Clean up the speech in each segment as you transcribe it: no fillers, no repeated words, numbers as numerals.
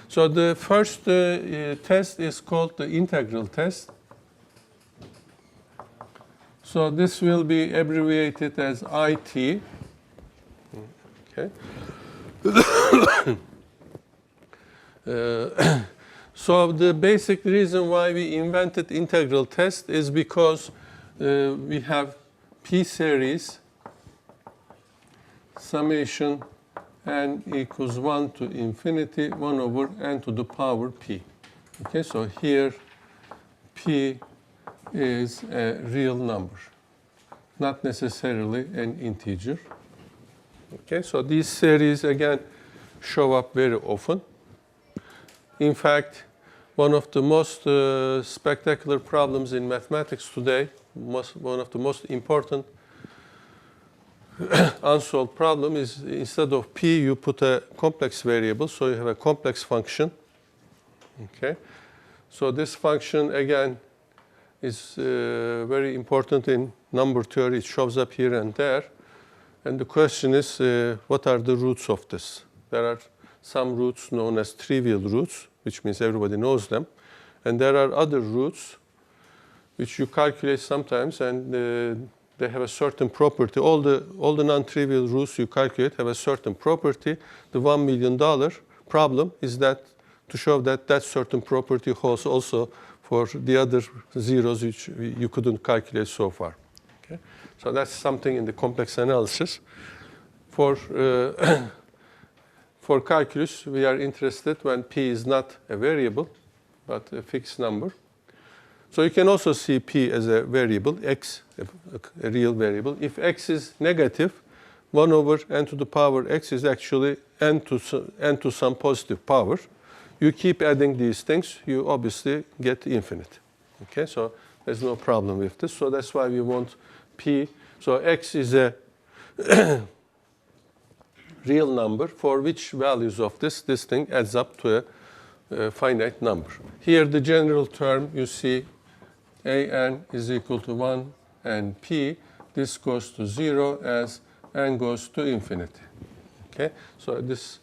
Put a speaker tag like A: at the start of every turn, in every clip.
A: So the first test is called the integral test. So this will be abbreviated as IT. Okay. So the basic reason why we invented integral test is because we have P series summation n equals 1 to infinity 1 over n to the power p. Okay, so here p is a real number, not necessarily an integer. Okay, so these series again show up very often. In fact, one of the most spectacular problems in mathematics today, one of the most important unsolved problem is instead of p, you put a complex variable, so you have a complex function. Okay, so this function again is very important in number theory. It shows up here and there. And the question is, what are the roots of this? There are some roots known as trivial roots, which means everybody knows them. And there are other roots which you calculate sometimes, and they have a certain property. All the non-trivial roots you calculate have a certain property. The $1 million problem is that to show that that certain property holds also for the other zeros which you couldn't calculate so far. Okay? So that's something in the complex analysis. For calculus, we are interested when p is not a variable, but a fixed number. So you can also see p as a variable, x, a real variable. If x is negative, 1 over n to the power x is actually n to some positive power. You keep adding these things, you obviously get infinite. Okay, so there's no problem with this. So that's why we want p. So x is a real number for which values of this thing adds up to a finite number. Here the general term you see an is equal to 1 and p. This goes to 0 as n goes to infinity. Okay, so this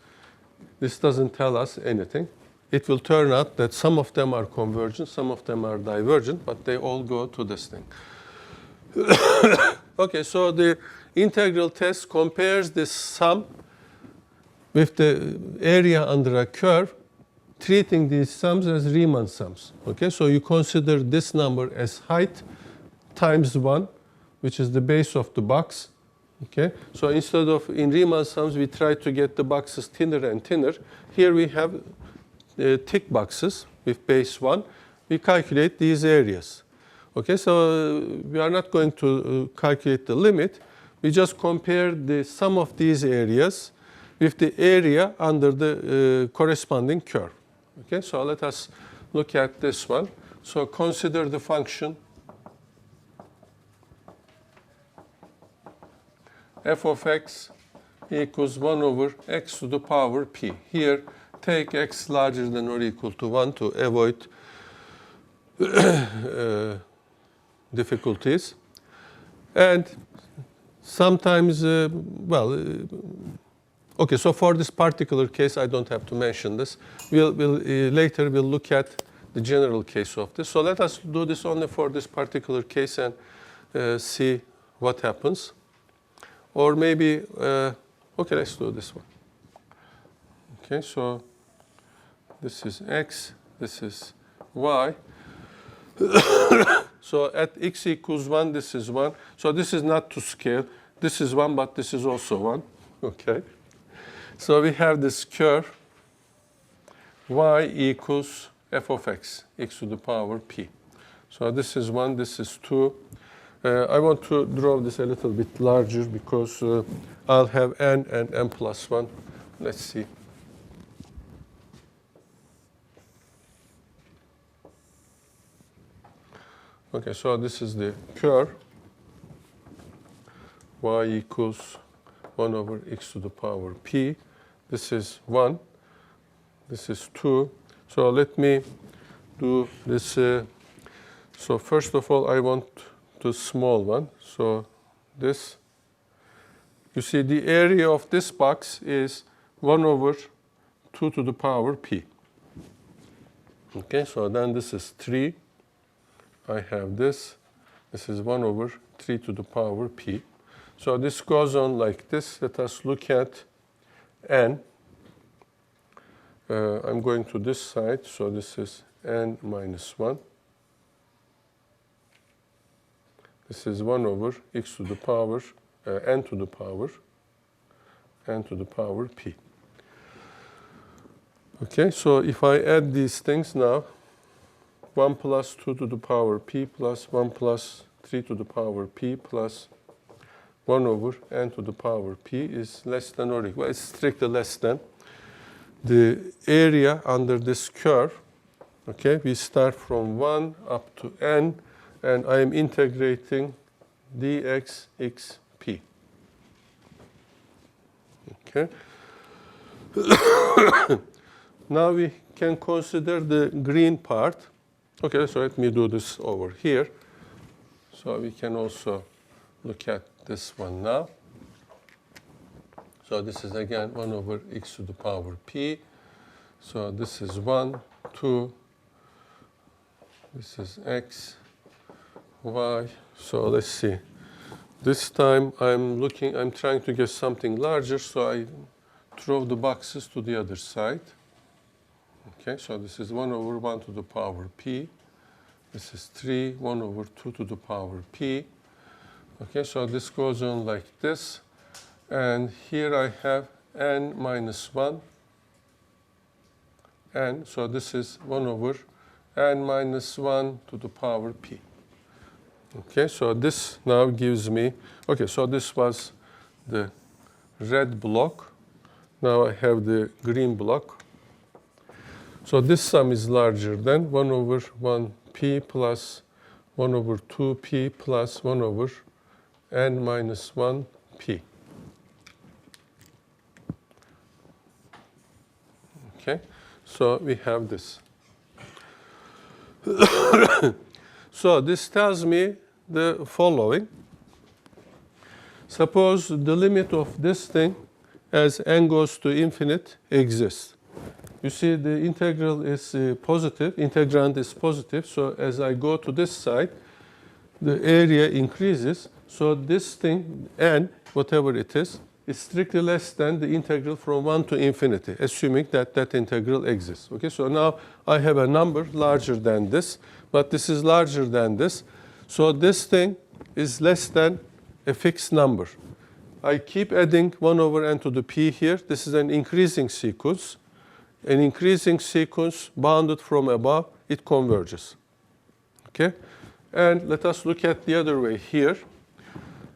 A: doesn't tell us anything. It will turn out that some of them are convergent, some of them are divergent, but they all go to this thing. Okay, so the integral test compares this sum with the area under a curve, treating these sums as Riemann sums. Okay, so you consider this number as height times 1, which is the base of the box. Okay, so instead of in Riemann sums, we try to get the boxes thinner and thinner. Here we have thick boxes with base 1. We calculate these areas. Okay, so we are not going to calculate the limit. We just compare the sum of these areas with the area under the corresponding curve. Okay, so let us look at this one. So consider the function f of x equals 1 over x to the power p. Here, take x larger than or equal to 1 to avoid difficulties. And sometimes, okay, so for this particular case, I don't have to mention this. Later we'll look at the general case of this. So let us do this only for this particular case and see what happens. Or maybe, okay, let's do this one. Okay, so this is x, this is y. So at x equals 1, this is 1. So this is not to scale. This is 1, but this is also 1. Okay. So we have this curve y equals f of x, x to the power p. So this is 1, this is 2. I want to draw this a little bit larger because I'll have n and n plus 1. Let's see. Okay, so this is the curve. Y equals 1 over x to the power p. This is 1. This is 2. So let me do this. So first of all, I want the small one. So this, you see the area of this box is 1 over 2 to the power p. Okay, so then this is 3. I have this. This is 1 over 3 to the power p. So this goes on like this. Let us look at n. I'm going to this side, so this is n minus 1. This is 1 over x to the power, n to the power p. Okay, so if I add these things now, 1 plus 2 to the power p plus 1 plus 3 to the power p plus 1 over n to the power p is less than or equal. Well, it's strictly less than. The area under this curve, okay, we start from 1 up to n, and I am integrating dx x p. Okay. Now we can consider the green part. Okay, so let me do this over here. So we can also look at this one now. So this is again 1 over x to the power p. So this is 1, 2. This is x, y. So let's see. This time I'm trying to get something larger, so I throw the boxes to the other side. Okay, so this is 1 over 1 to the power p. This is 3, 1 over 2 to the power p. Okay, so this goes on like this. And here I have n minus 1. And so this is 1 over n minus 1 to the power p. Okay, so this now gives me, okay, so this was the red block. Now I have the green block. So this sum is larger than 1 over 1p plus 1 over 2p plus 1 over n minus 1p. Okay, so we have this. So this tells me the following. Suppose the limit of this thing as n goes to infinite exists. You see the integral is positive, integrand is positive, so as I go to this side, the area increases. So this thing, n, whatever it is strictly less than the integral from 1 to infinity, assuming that that integral exists. Okay, so now I have a number larger than this, but this is larger than this. So this thing is less than a fixed number. I keep adding 1 over n to the p here. This is an increasing sequence. An increasing sequence bounded from above, it converges. Okay? And let us look at the other way here.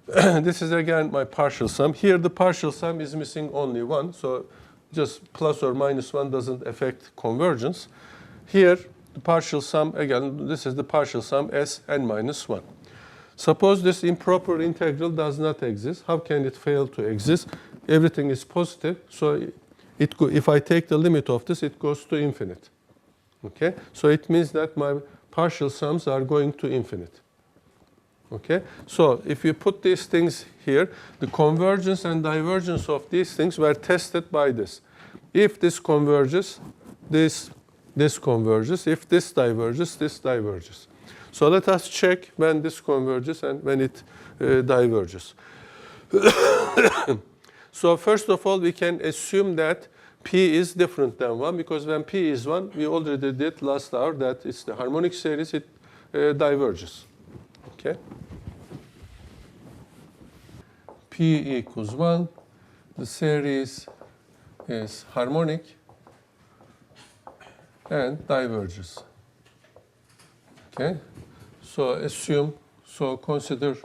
A: This is again my partial sum. Here the partial sum is missing only 1, so just plus or minus 1 doesn't affect convergence. Here the partial sum, again, this is the partial sum s n minus 1. Suppose this improper integral does not exist. How can it fail to exist? Everything is positive, so if I take the limit of this, it goes to infinite. Okay? So it means that my partial sums are going to infinite. Okay? So if you put these things here, the convergence and divergence of these things were tested by this. If this converges, this converges. If this diverges, this diverges. So let us check when this converges and when it diverges. So first of all, we can assume that p is different than 1, because when p is 1, we already did last hour that it's the harmonic series, it diverges. Okay? P equals 1. The series is harmonic and diverges. Okay? So consider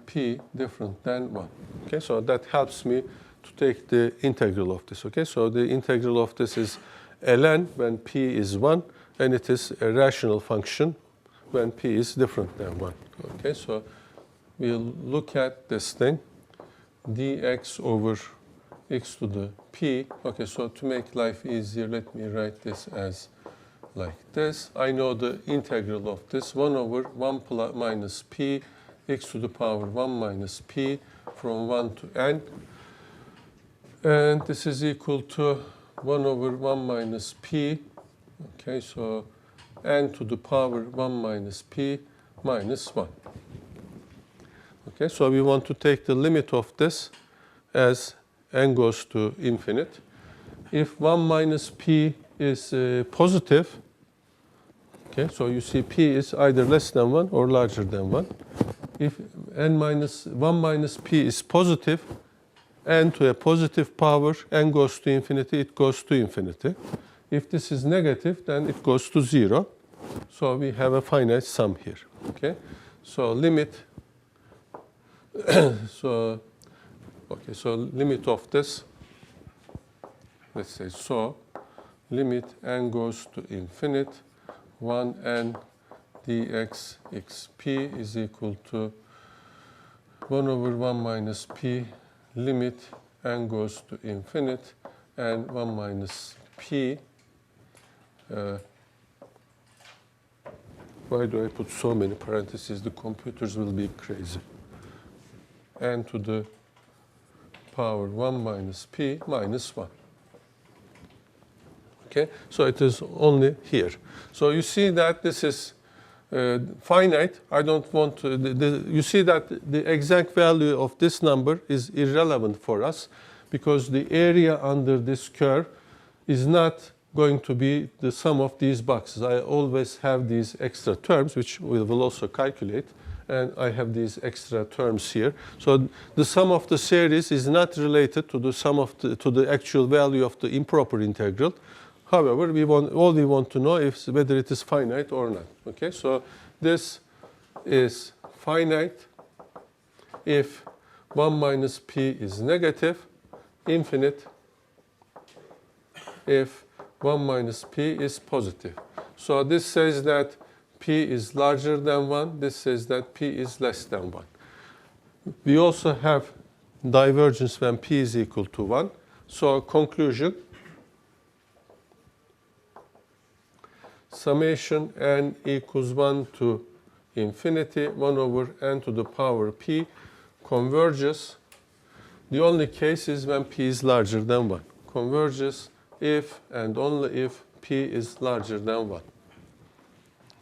A: p different than 1. Okay? So that helps me to take the integral of this. Okay? So the integral of this is ln when p is 1, and it is a rational function when p is different than 1. Okay? So we'll look at this thing, dx over x to the p. Okay, so to make life easier, let me write this as like this. I know the integral of this, 1 over 1 plus minus p, x to the power 1 minus p from 1 to n. And this is equal to 1 over 1 minus p. Okay, so n to the power 1 minus p minus 1. Okay, so we want to take the limit of this as n goes to infinite. If 1 minus p is positive, okay, so you see p is either less than 1 or larger than 1. If n minus 1 minus p is positive, n to a positive power, n goes to infinity, it goes to infinity. If this is negative, then it goes to 0. So we have a finite sum here. Okay, so limit. So limit of this. Let's say so. Limit n goes to infinite. 1n dx xp is equal to 1 over 1 minus p. Limit n goes to infinite and 1 minus p. Why do I put so many parentheses? The computers will be crazy. N to the power 1 minus p minus 1. Okay, so it is only here. So you see that this is finite. I don't want to, you see that the exact value of this number is irrelevant for us because the area under this curve is not going to be the sum of these boxes. I always have these extra terms, which we will also calculate, and I have these extra terms here. So the sum of the series is not related to the sum of to the actual value of the improper integral. However, all we want to know is whether it is finite or not. Okay, so this is finite if 1 minus p is negative, infinite if 1 minus p is positive. So this says that p is larger than 1. This says that p is less than 1. We also have divergence when p is equal to 1. So conclusion, summation n equals 1 to infinity, 1 over n to the power p converges. The only case is when p is larger than 1. Converges if and only if p is larger than 1.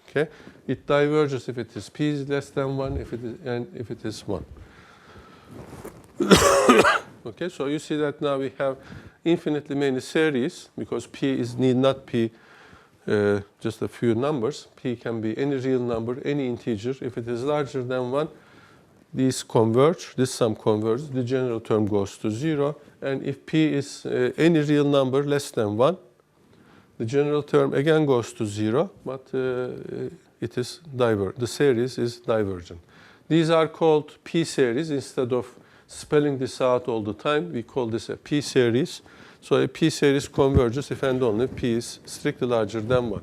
A: Okay? It diverges if it is p is less than 1, and if it is 1. Okay, so you see that now we have infinitely many series because p need not be just a few numbers. P can be any real number, any integer. If it is larger than 1, these converge, this sum converges, the general term goes to 0. And if p is any real number less than 1, the general term again goes to 0, but it is the series is divergent. These are called p series. Instead of spelling this out all the time, we call this a p series. So a p series converges if and only p is strictly larger than 1.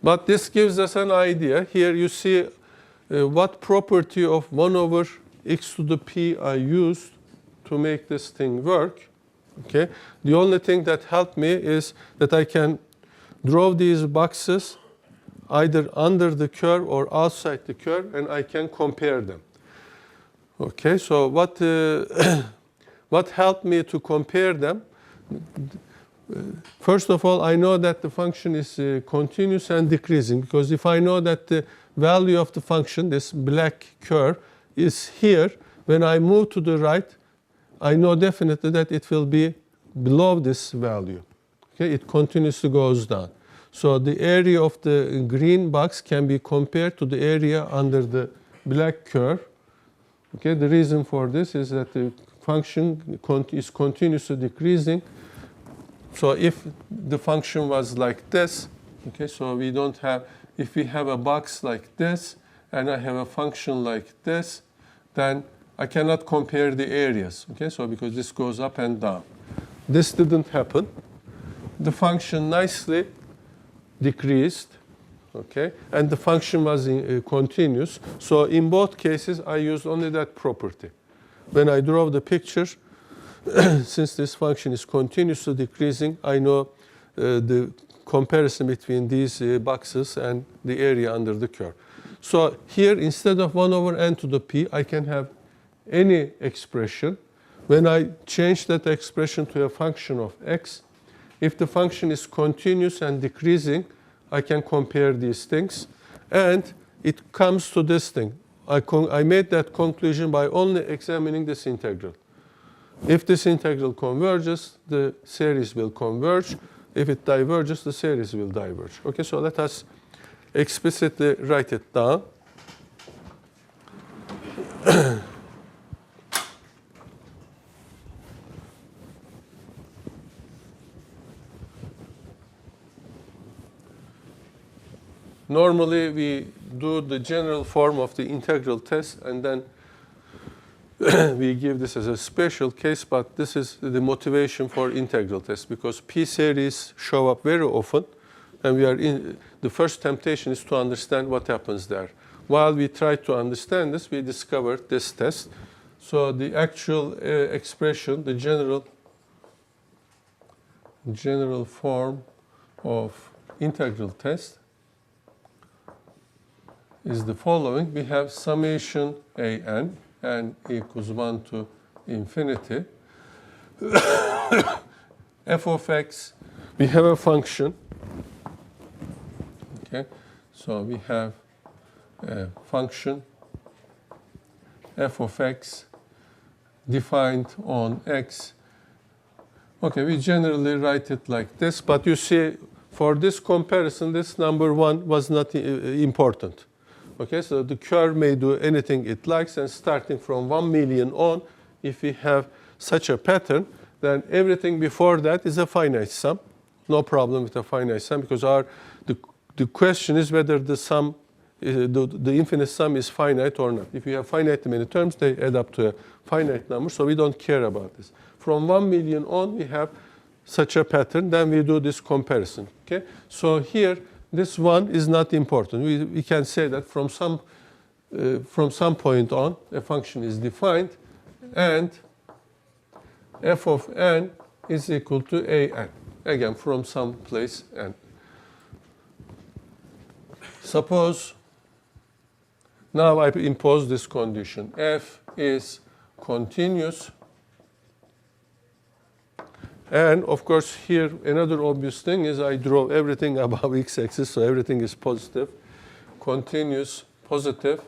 A: But this gives us an idea. Here you see what property of 1 over x to the p I used to make this thing work. Okay. The only thing that helped me is that I can draw these boxes either under the curve or outside the curve, and I can compare them. Okay, so what helped me to compare them? First of all, I know that the function is continuous and decreasing, because if I know that the value of the function, this black curve, is here, when I move to the right, I know definitely that it will be below this value. Okay, it continuously goes down. So the area of the green box can be compared to the area under the black curve. Okay, the reason for this is that the function is continuously decreasing. So if the function was like this, okay, so we don't have, if we have a box like this and I have a function like this, then I cannot compare the areas. Okay, so because this goes up and down. This didn't happen. The function nicely decreased, okay, and the function was continuous. So in both cases, I used only that property. When I draw the picture, since this function is continuously decreasing, I know the comparison between these boxes and the area under the curve. So here, instead of 1 over n to the p, I can have any expression when I change that expression to a function of x, if the function is continuous and decreasing, I can compare these things. And it comes to this thing. I made that conclusion by only examining this integral. If this integral converges, the series will converge. If it diverges, the series will diverge. Okay, so let us explicitly write it down. Normally, we do the general form of the integral test, and then we give this as a special case, but this is the motivation for integral test, because p-series show up very often, and the first temptation is to understand what happens there. While we try to understand this, we discovered this test. So the actual expression, the general form of integral test is the following. We have summation an, n equals 1 to infinity. f of x, we have a function. Okay, so we have a function f of x defined on x. Okay, we generally write it like this, but you see, for this comparison, this number 1 was not important. Okay, so the curve may do anything it likes, and starting from 1 million on, if we have such a pattern, then everything before that is a finite sum. No problem with a finite sum, because the question is whether the sum, the infinite sum is finite or not. If you have finite many terms, they add up to a finite number, so we don't care about this. From 1 million on, we have such a pattern, then we do this comparison. Okay, so here, this one is not important. We can say that from some point on, a function is defined, and f of n is equal to an. Again, from some place n. Suppose now I impose this condition. F is continuous. And of course, here another obvious thing is I draw everything above x-axis, so everything is positive, continuous, positive.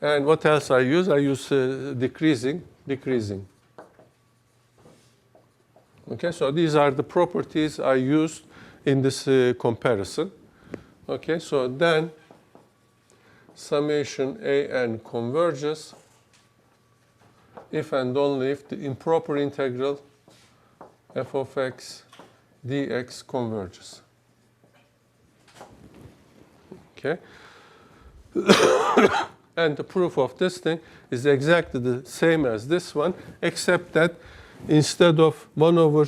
A: And what else I use? I use decreasing. Okay, so these are the properties I used in this comparison. Okay, so then summation an converges if and only if the improper integral f of x dx converges. Okay. And the proof of this thing is exactly the same as this one, except that instead of 1 over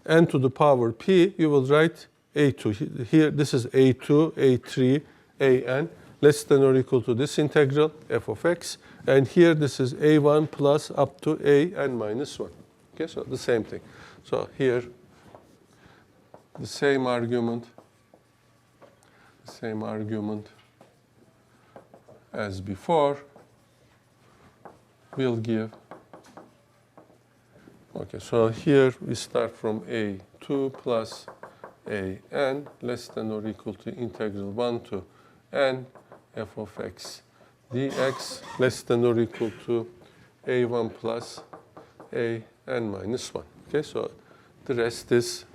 A: n to the power p, you will write a2. Here, this is a2, a3, an, less than or equal to this integral, f of x. And here, this is a1 plus up to an minus 1. Okay, so the same thing. So here, the same argument as before will give. Okay, so here we start from a2 plus an less than or equal to integral 1 to n f of x dx less than or equal to a1 plus an minus 1. Okay, so the rest is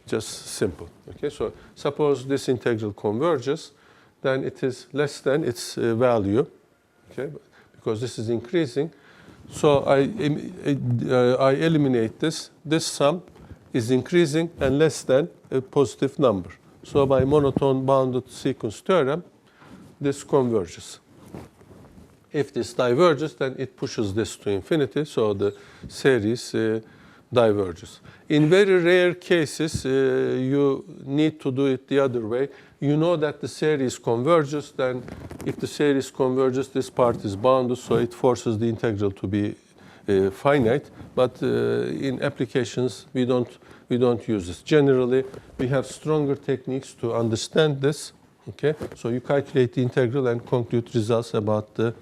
A: just simple. Okay, so suppose this integral converges, then it is less than its value, okay, because this is increasing. So I eliminate this. This sum is increasing and less than a positive number. So by monotone bounded sequence theorem, this converges. If this diverges, then it pushes this to infinity, so the series diverges. In very rare cases, you need to do it the other way. You know that the series converges, then if the series converges, this part is bounded, so it forces the integral to be finite. But in applications, we don't use this. Generally, we have stronger techniques to understand this. Okay, so you calculate the integral and conclude results about the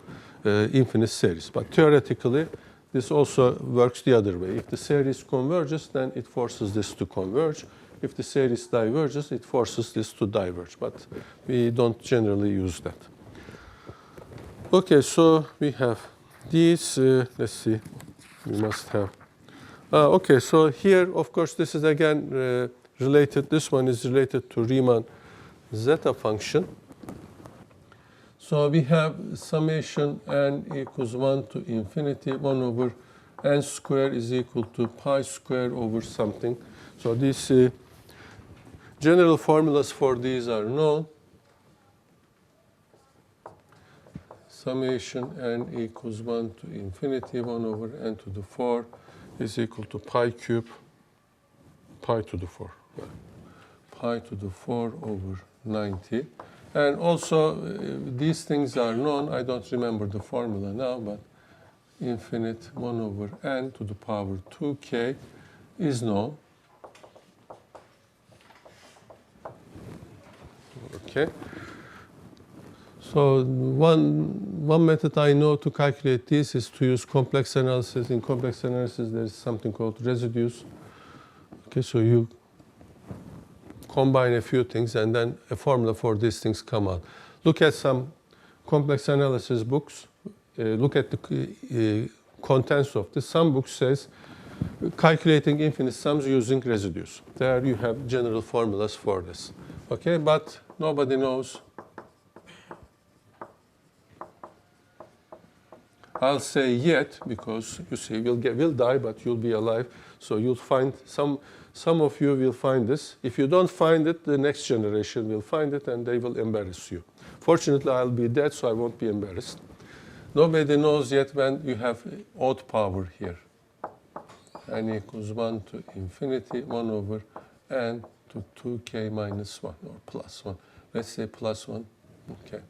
A: infinite series. But theoretically, this also works the other way. If the series converges, then it forces this to converge. If the series diverges, it forces this to diverge. But we don't generally use that. Okay, so we have these. Let's see. We must have. Okay, so here, of course, this is again related. This one is related to Riemann zeta function. So we have summation n equals 1 to infinity, 1 over n square is equal to pi square over something. So these general formulas for these are known. Summation n equals 1 to infinity, 1 over n to the 4 is equal to pi cube, pi to the 4. Pi to the 4 over 90. And also, these things are known. I don't remember the formula now, but infinite 1 over n to the power 2k is known. Okay. So one method I know to calculate this is to use complex analysis. In complex analysis, there is something called residues. Okay, so you combine a few things, and then a formula for these things come out. Look at some complex analysis books. Look at the contents of this. Some books says calculating infinite sums using residues. There you have general formulas for this. Okay, but nobody knows. I'll say yet, because you see, we'll die, but you'll be alive. So you'll find some of you will find this. If you don't find it, the next generation will find it, and they will embarrass you. Fortunately, I'll be dead, so I won't be embarrassed. Nobody knows yet when you have odd power here. N equals 1 to infinity, 1 over n to 2k minus 1, or plus 1. Let's say plus 1. Okay.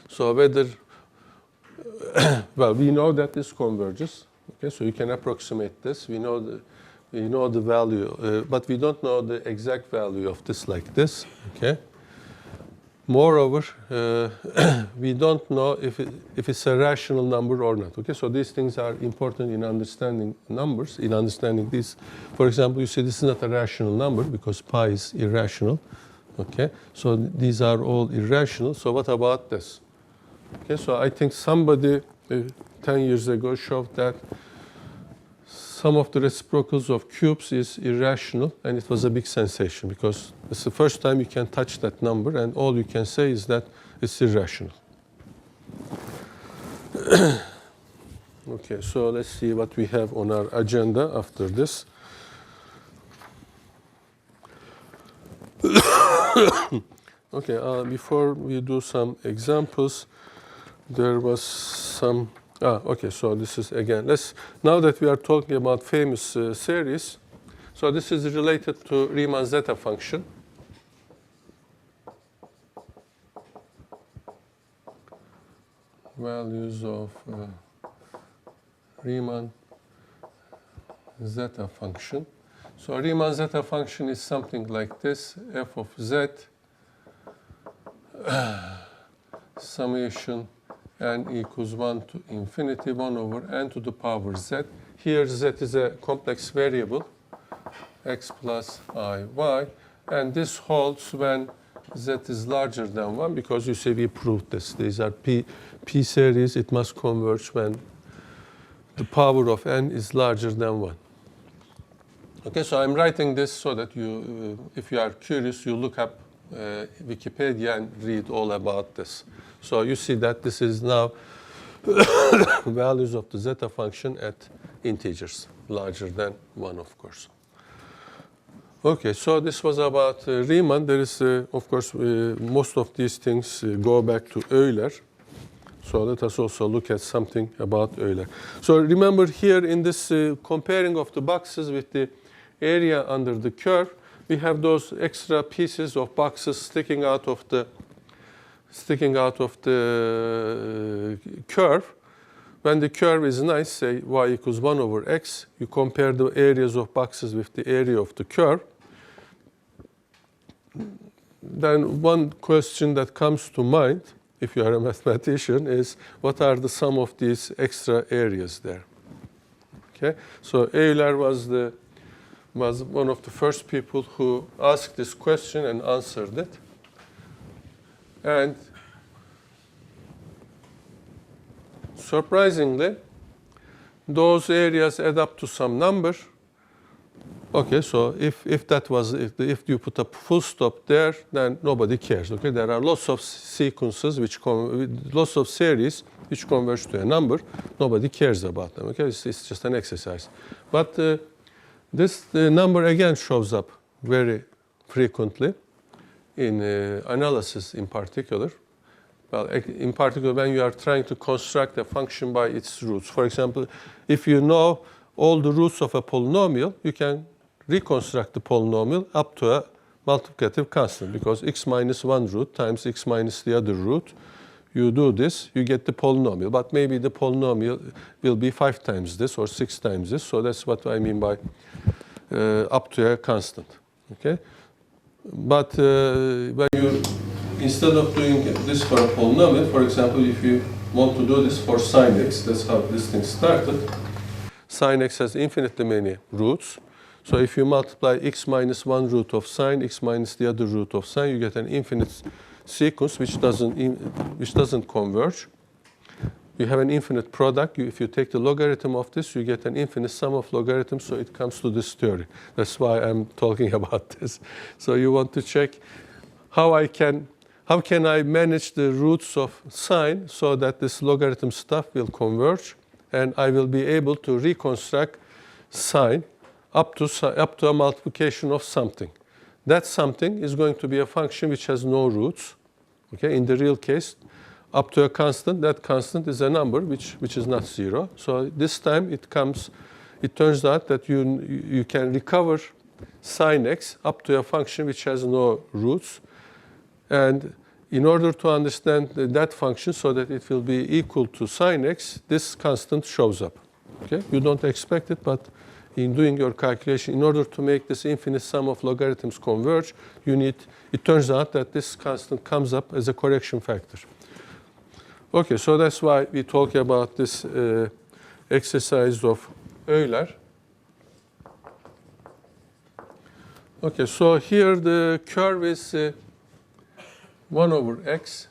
A: So whether, well, we know that this converges. Okay, so you can approximate this. We know the value, but we don't know the exact value of this like this. Okay. Moreover, we don't know if it's a rational number or not. Okay, so these things are important in understanding numbers. In understanding this, for example, you see this is not a rational number because pi is irrational. Okay, so these are all irrational. So what about this? Okay, so I think somebody 10 years ago showed that some of the reciprocals of cubes is irrational, and it was a big sensation because it's the first time you can touch that number, and all you can say is that it's irrational. Okay, so let's see what we have on our agenda after this. Okay, before we do some examples, there was some. Okay, so this is again. Now that we are talking about famous series, so this is related to Riemann zeta function. Values of Riemann zeta function. So Riemann zeta function is something like this: f of z summation n equals 1 to infinity, 1 over n to the power z. Here z is a complex variable, x plus I, y. And this holds when z is larger than 1, because you see we proved this. These are p series. It must converge when the power of n is larger than 1. Okay, so I'm writing this so that you, if you are curious, you look up Wikipedia and read all about this. So you see that this is now values of the zeta function at integers, larger than 1, of course. Okay, so this was about Riemann. There is, of course, most of these things go back to Euler. So let us also look at something about Euler. So remember here in this comparing of the boxes with the area under the curve, we have those extra pieces of boxes sticking out of the curve. When the curve is nice, say y equals 1 over x, you compare the areas of boxes with the area of the curve. Then one question that comes to mind if you are a mathematician, is what are the sum of these extra areas there. Okay, so Euler was one of the first people who asked this question and answered it. And surprisingly, those areas add up to some number. Okay, so if you put a full stop there, then nobody cares. Okay, there are lots of sequences lots of series which converge to a number. Nobody cares about them. Okay, it's just an exercise. But this number again shows up very frequently in analysis, in particular. Well, in particular, when you are trying to construct a function by its roots. For example, if you know all the roots of a polynomial, you can reconstruct the polynomial up to a multiplicative constant, because x minus one root times x minus the other root, you do this, you get the polynomial. But maybe the polynomial will be 5 times this or 6 times this. So that's what I mean by up to a constant. Okay, but when you, instead of doing this for a polynomial, for example, if you want to do this for sine x, that's how this thing started. Sine x has infinitely many roots. So if you multiply x minus one root of sine, x minus the other root of sine, you get an infinite sequence which doesn't converge. You have an infinite product. If you take the logarithm of this, you get an infinite sum of logarithms, so it comes to this theory. That's why I'm talking about this. So you want to check how can I manage the roots of sine so that this logarithm stuff will converge, and I will be able to reconstruct sine up to a multiplication of something. That something is going to be a function which has no roots. Okay, in the real case, up to a constant. That constant is a number which is not 0. So this time it turns out that you can recover sine x up to a function which has no roots. And in order to understand that function so that it will be equal to sine x, this constant shows up. Okay, you don't expect it, but in doing your calculation, in order to make this infinite sum of logarithms converge, it turns out that this constant comes up as a correction factor. Okay, so that's why we talk about this exercise of Euler. Okay, so here the curve is 1 over x.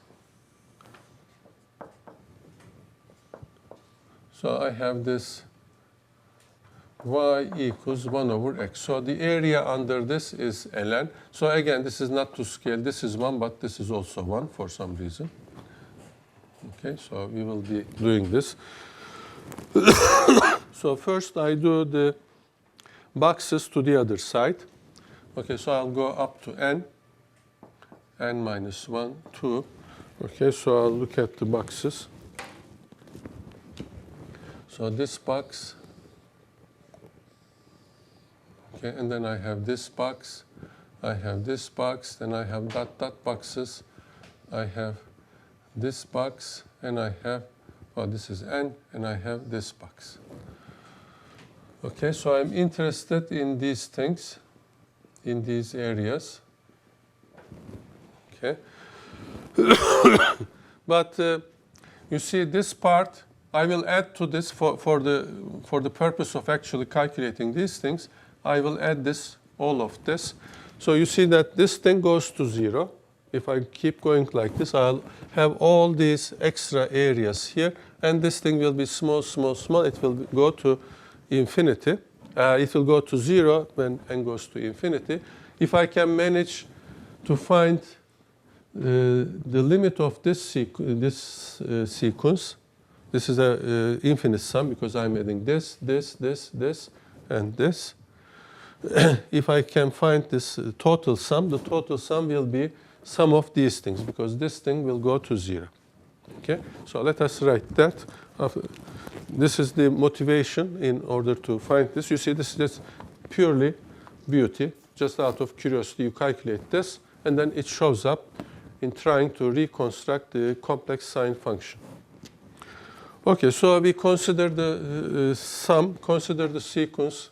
A: So I have this y equals 1 over x. So the area under this is ln. So again, this is not to scale. This is 1, but this is also 1 for some reason. Okay, so we will be doing this. So first I do the boxes to the other side. Okay, so I'll go up to n minus 1, 2. Okay, so I'll look at the boxes. So this box, okay, and then I have this box, I have this box, then I have dot boxes, I have this box, and I have, well, this is n, and I have this box. Okay, so I'm interested in these things, in these areas. Okay, but you see this part, I will add to this for the purpose of actually calculating these things. I will add this, all of this. So you see that this thing goes to 0. If I keep going like this, I'll have all these extra areas here, and this thing will be small, small, small. It will go to infinity. It will go to 0 when n goes to infinity. If I can manage to find the limit of this sequence, this is an infinite sum because I'm adding this, and this. If I can find this total sum, the total sum will be sum of these things, because this thing will go to 0. Okay, so let us write that. This is the motivation in order to find this. You see, this is just purely beauty. Just out of curiosity, you calculate this, and then it shows up in trying to reconstruct the complex sine function. Okay, so we consider the sum, consider the sequence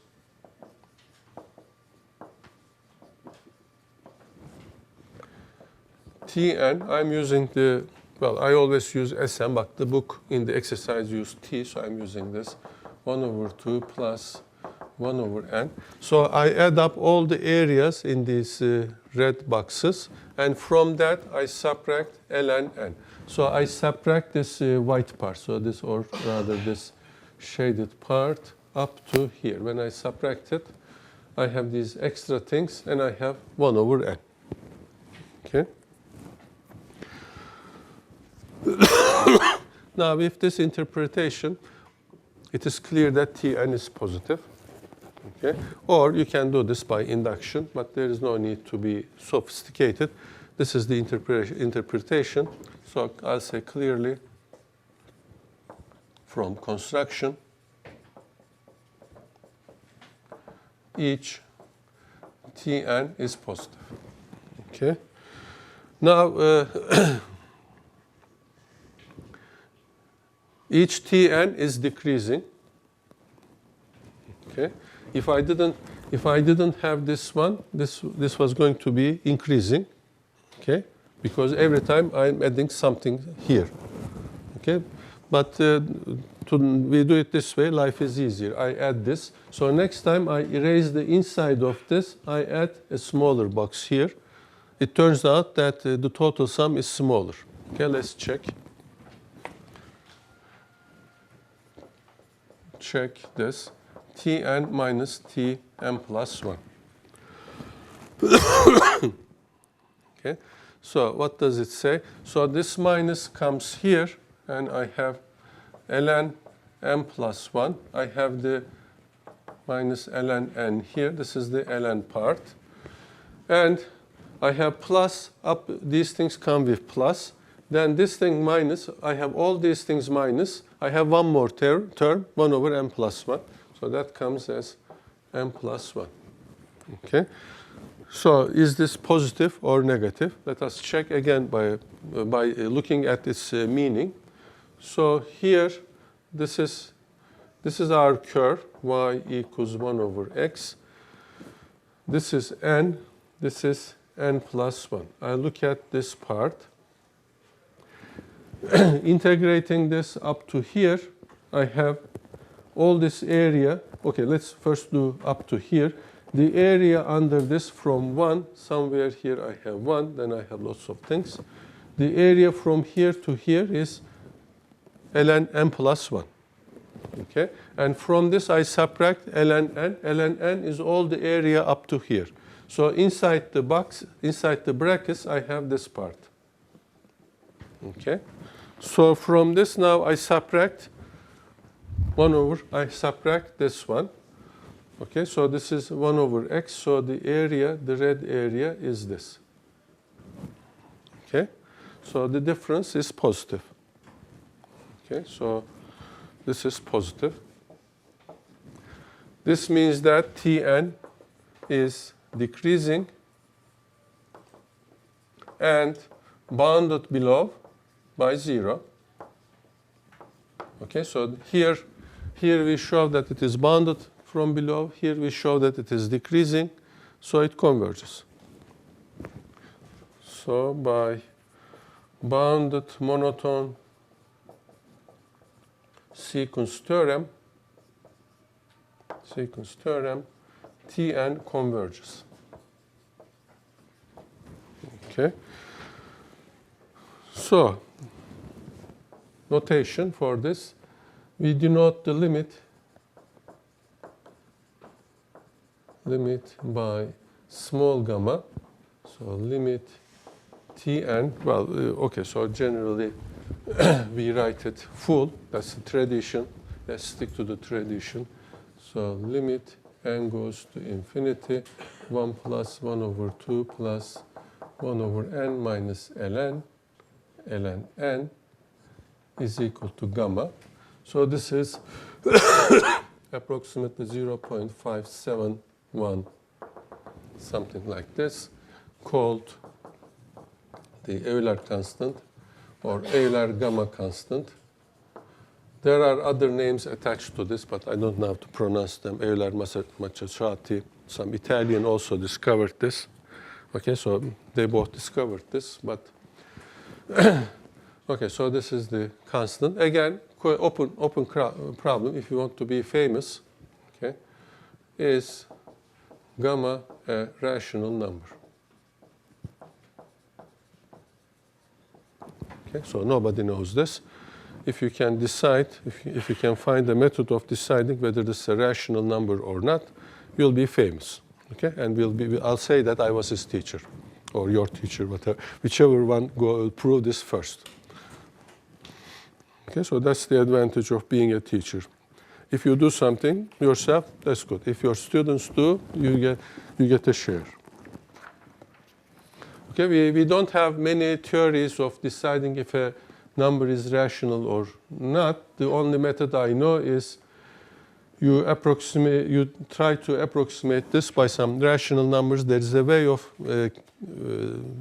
A: Tn. I'm using the, well, I always use SM, but the book in the exercise used T, so I'm using this. 1 over 2 plus 1 over n. So I add up all the areas in these red boxes, and from that I subtract ln n. So I subtract this white part, so this, or rather this shaded part, up to here. When I subtract it, I have these extra things, and I have 1 over n. Okay. Now, with this interpretation, it is clear that Tn is positive. Okay. Or you can do this by induction, but there is no need to be sophisticated. This is the interpretation. So I'll say clearly from construction, each Tn is positive. Okay. Now, each Tn is decreasing. Okay. If I didn't have this one, this was going to be increasing. Okay. Because every time I'm adding something here. Okay. But we do it this way, life is easier. I add this. So next time I erase the inside of this, I add a smaller box here. It turns out that the total sum is smaller. Okay, let's check. Check this. Tn minus Tn plus 1. Okay, so what does it say? So this minus comes here, and I have ln n plus 1. I have the minus ln n here. This is the ln part. And I have plus up. These things come with plus. Then this thing minus. I have all these things minus. I have one more term, 1 over n plus 1. So that comes as n plus 1. Okay. So is this positive or negative? Let us check again by looking at its meaning. So here, this is our curve, y equals 1 over x. This is n. This is n plus 1. I look at this part. Integrating this up to here, I have all this area. Okay, let's first do up to here. The area under this from 1, somewhere here I have 1, then I have lots of things. The area from here to here is ln n plus 1. Okay, and from this I subtract ln n. Ln n is all the area up to here. So inside the box, inside the brackets, I have this part. Okay, so from this now I subtract 1 over, I subtract this one. Okay, so this is 1 over x, so the area, the red area is this. Okay, so the difference is positive. Okay, so this is positive. This means that Tn is decreasing and bounded below by 0. Okay, so here we show that it is bounded from below. Here we show that it is decreasing, so it converges. So by bounded monotone sequence theorem, Tn converges. Okay. So notation for this, we denote the limit by small gamma. So limit Tn, well, okay, so generally we write it full. That's the tradition. Let's stick to the tradition. So limit n goes to infinity, 1 plus 1 over 2 plus 1 over n minus ln n is equal to gamma. So this is approximately 0.571, something like this, called the Euler constant or Euler gamma constant. There are other names attached to this, but I don't know how to pronounce them. Euler Macciati, some Italian also discovered this. Okay, so they both discovered this, but Okay, so this is the constant. Again, open problem, if you want to be famous, okay, is gamma a rational number? Okay, so nobody knows this. If you can decide, if you can find a method of deciding whether this is a rational number or not, you'll be famous. Okay, and I'll say that I was his teacher, or your teacher, whatever, whichever one will prove this first. Okay, so that's the advantage of being a teacher. If you do something yourself, that's good. If your students do, you get a share. Okay, we don't have many theories of deciding if a number is rational or not. The only method I know is you try to approximate this by some rational numbers. There is a way of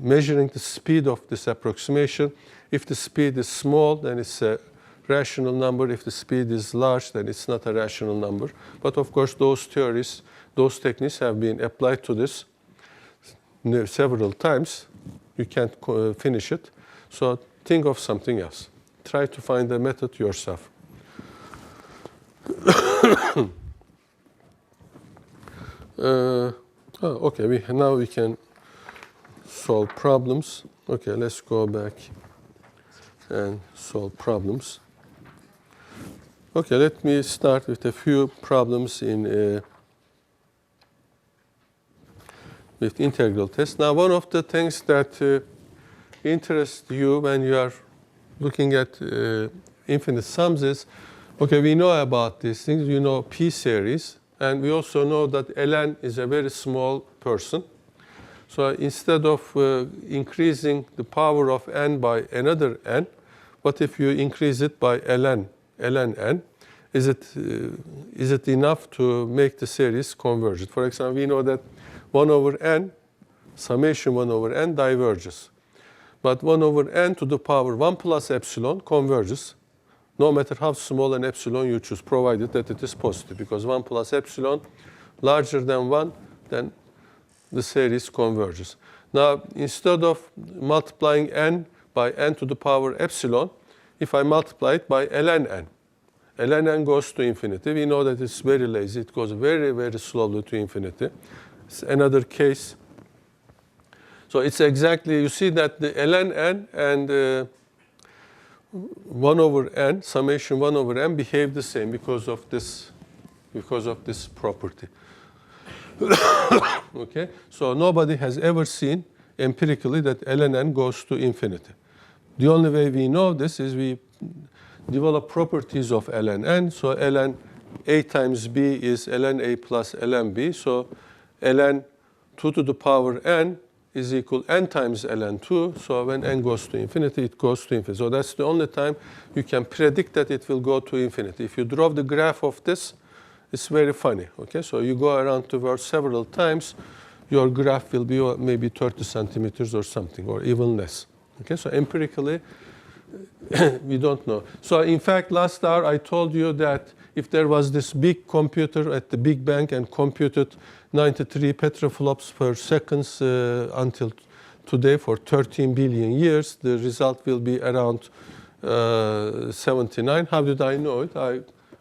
A: measuring the speed of this approximation. If the speed is small, then it's a rational number. If the speed is large, then it's not a rational number. But of course, those theories, those techniques have been applied to this several times. You can't finish it. So think of something else. Try to find a method yourself. Okay, now we can solve problems. Okay, let's go back and solve problems. Okay, let me start with a few problems with integral test. Now, one of the things that interests you when you are looking at infinite sums is, okay, we know about these things. You know P series, and we also know that ln is a very small person. So instead of increasing the power of n by another n, what if you increase it by ln n? Is it enough to make the series convergent? For example, we know that 1 over n, summation 1 over n diverges. But 1 over n to the power 1 plus epsilon converges, no matter how small an epsilon you choose, provided that it is positive. Because 1 plus epsilon larger than 1, then the series converges. Now, instead of multiplying n by n to the power epsilon, if I multiply it by ln n, ln n goes to infinity. We know that it's very lazy. It goes very, very slowly to infinity. It's another case. So it's exactly, you see that the ln n and 1 over n, summation 1 over n, behave the same because of this property. Okay, so nobody has ever seen empirically that ln n goes to infinity. The only way we know this is we develop properties of ln n. So ln a times b is ln a plus ln b. So ln 2 to the power n is equal n times ln 2. So when n goes to infinity, it goes to infinity. So that's the only time you can predict that it will go to infinity. If you draw the graph of this, it's very funny. Okay, so you go around the world several times, your graph will be maybe 30 centimeters or something, or even less. Okay, so empirically, we don't know. So in fact, last hour I told you that if there was this big computer at the Big Bang and computed 93 petaflops per second until today for 13 billion years, the result will be around 79. How did I know it?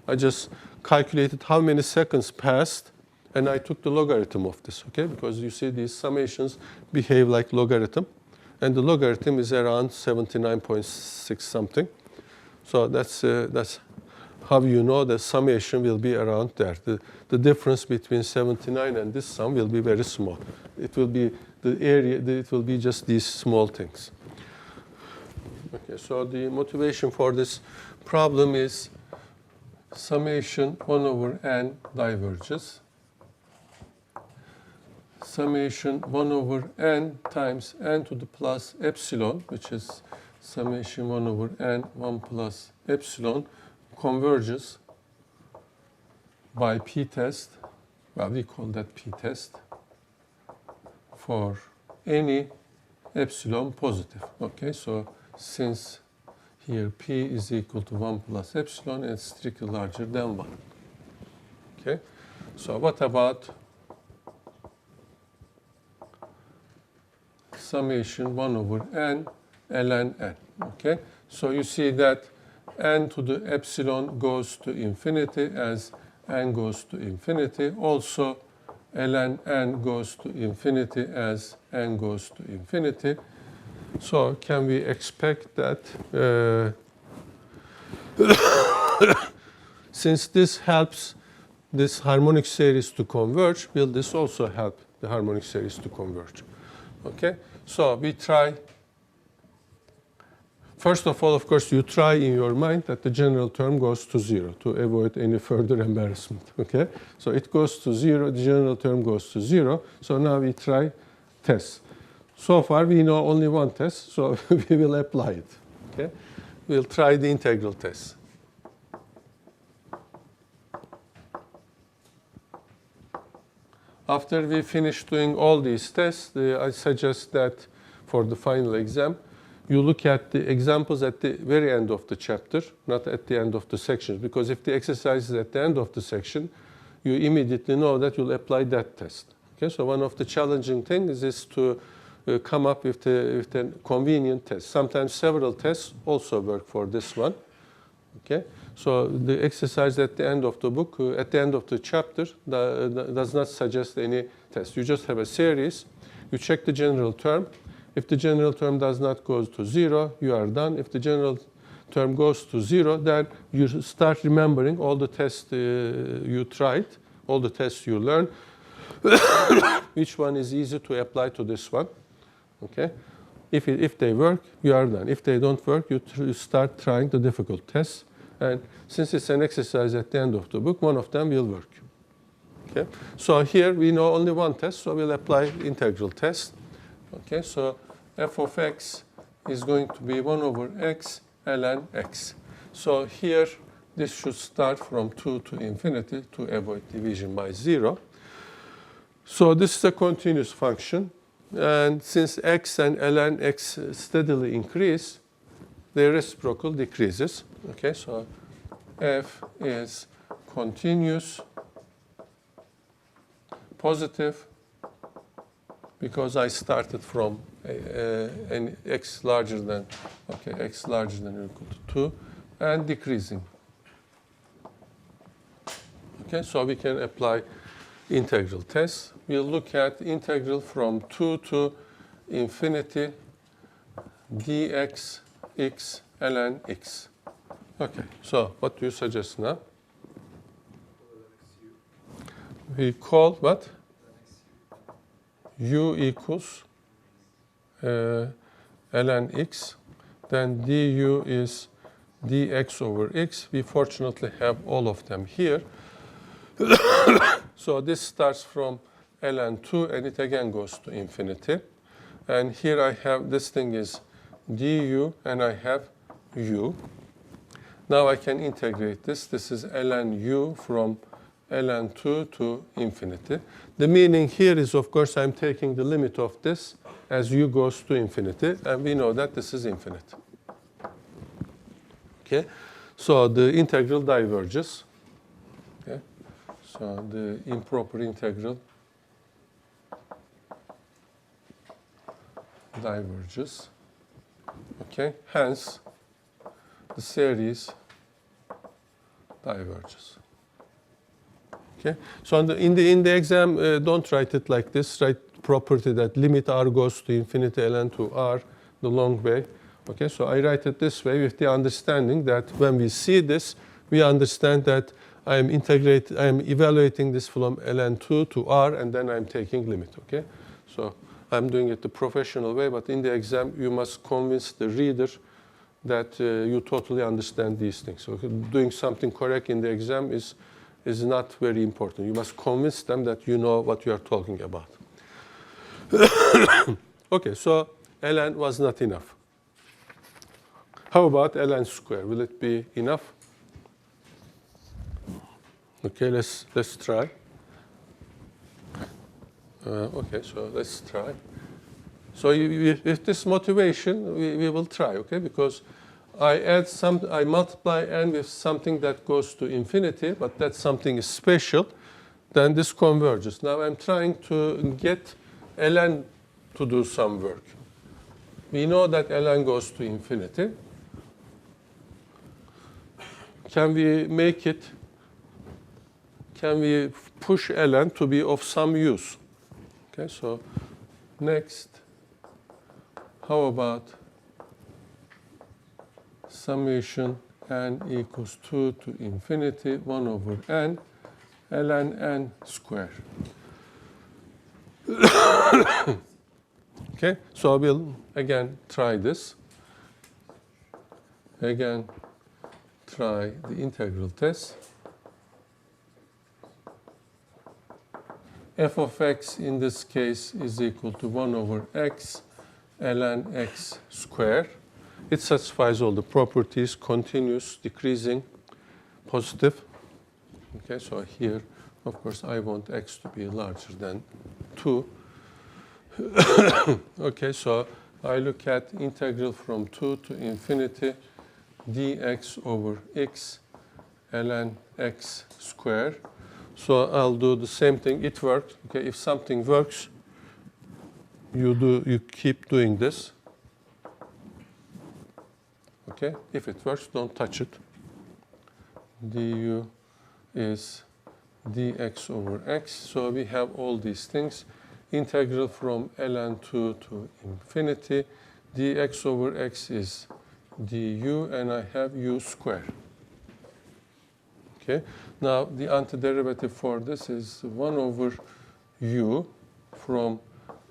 A: I just calculated how many seconds passed, and I took the logarithm of this, okay? Because you see these summations behave like logarithm, and the logarithm is around 79.6 something. So that's how you know the summation will be around there. The difference between 79 and this sum will be very small. It will be the area, it will be just these small things. Okay, so the motivation for this problem is summation 1 over n diverges. Summation 1 over n times n to the plus epsilon, which is summation 1 over n 1 plus epsilon, converges by p-test. Well, we call that p-test for any epsilon positive. Okay, so since here p is equal to 1 plus epsilon, it's strictly larger than 1. Okay, so what about summation 1 over n ln n? Okay, So you see that n to the epsilon goes to infinity as n goes to infinity. Also, ln n goes to infinity as n goes to infinity. So can we expect that since this helps this harmonic series to converge, will this also help the harmonic series to converge? Okay, so we try. First of all, of course, you try in your mind that the general term goes to 0 to avoid any further embarrassment. Okay, so it goes to 0, the general term goes to 0. So now we try tests. So far, we know only one test, so we will apply it. Okay, we'll try the integral test. After we finish doing all these tests, I suggest that for the final exam, you look at the examples at the very end of the chapter, not at the end of the section. Because if the exercise is at the end of the section, you immediately know that you'll apply that test. Okay, so one of the challenging things is to come up with a convenient test. Sometimes several tests also work for this one. Okay, so the exercise at the end of the book, at the end of the chapter, does not suggest any test. You just have a series. You check the general term. If the general term does not go to 0, you are done. If the general term goes to 0, then you start remembering all the tests you tried, all the tests you learned. Which one is easy to apply to this one? Okay. If they work, you are done. If they don't work, you start trying the difficult tests. And since it's an exercise at the end of the book, one of them will work. Okay. So here we know only one test, so we'll apply integral test. Okay, so f of x is going to be 1 over x ln x. So here, this should start from 2 to infinity to avoid division by 0. So this is a continuous function. And since x and ln x steadily increase, their reciprocal decreases. Okay, so f is continuous, positive, because I started from an x larger than, x larger than or equal to 2, and decreasing. Okay, so we can apply integral tests. We'll look at integral from 2 to infinity dx x ln x. Okay, so what do you suggest now? We call what? U equals ln x. Then du is dx over x. We fortunately have all of them here. So this starts from ln 2, and it again goes to infinity. And here I have, this thing is du, and I have u. Now I can integrate this. This is ln u from ln 2 to infinity. The meaning here is, of course, I'm taking the limit of this as u goes to infinity, and we know that this is infinite. Okay, so the integral diverges. Okay, so the improper integral diverges. Okay, hence the series diverges. Okay, so in the exam, don't write it like this. Write property that limit r goes to infinity ln to r the long way. Okay, so I write it this way with the understanding that when we see this, we understand that I'm evaluating this from ln2 to r, and then I'm taking limit. Okay, so I'm doing it the professional way, but in the exam, you must convince the reader that you totally understand these things. So doing something correct in the exam is not very important. You must convince them that you know what you are talking about. Okay, so ln was not enough. How about ln square? Will it be enough? Okay, let's try. Okay, so let's try. So with this motivation, we will try, okay? Because I multiply n with something that goes to infinity, but that something is special, then this converges. Now I'm trying to get ln to do some work. We know that ln goes to infinity. can we make it, can we push ln to be of some use? Okay, so next, how about summation n equals 2 to infinity 1 over n ln n square. Okay, so I will again try this. Again, try the integral test. F of x in this case is equal to 1 over x ln x square. It satisfies all the properties, continuous, decreasing, positive. Okay, so here, of course, I want x to be larger than 2. Okay, so I look at integral from 2 to infinity dx over x ln x square. So I'll do the same thing. It worked. Okay, if something works, you keep doing this. Okay, if it works, don't touch it. Du is dx over x. So we have all these things. Integral from ln 2 to infinity. Dx over x is du, and I have u square. Okay. Now, the antiderivative for this is 1 over u from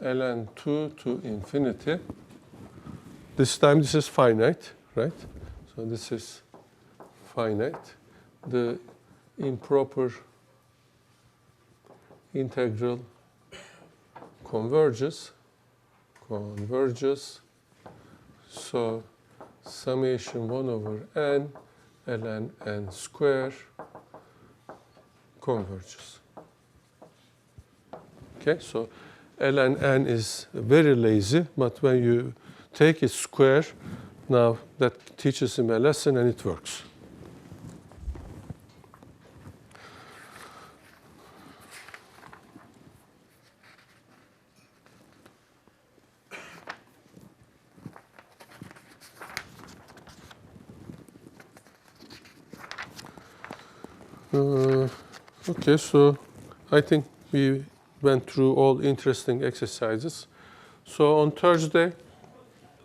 A: ln 2 to infinity. This time, this is finite, right? So this is finite. The improper integral converges. So summation 1 over n ln n square converges. Okay, so ln n is very lazy, but when you take its square, now that teaches him a lesson and it works. Okay, so I think we went through all interesting exercises. So on Thursday,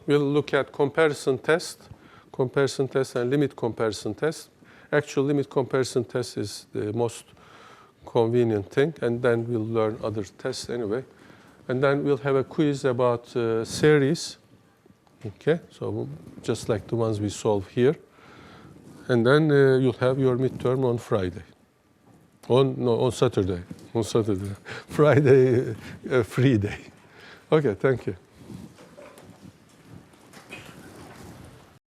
A: we'll look at comparison test and limit comparison test. Actual limit comparison test is the most convenient thing, and then we'll learn other tests anyway. And then we'll have a quiz about series. Okay, so just like the ones we solve here. And then you'll have your midterm on Friday. On Saturday. On Saturday. Friday, free day. Okay, thank you.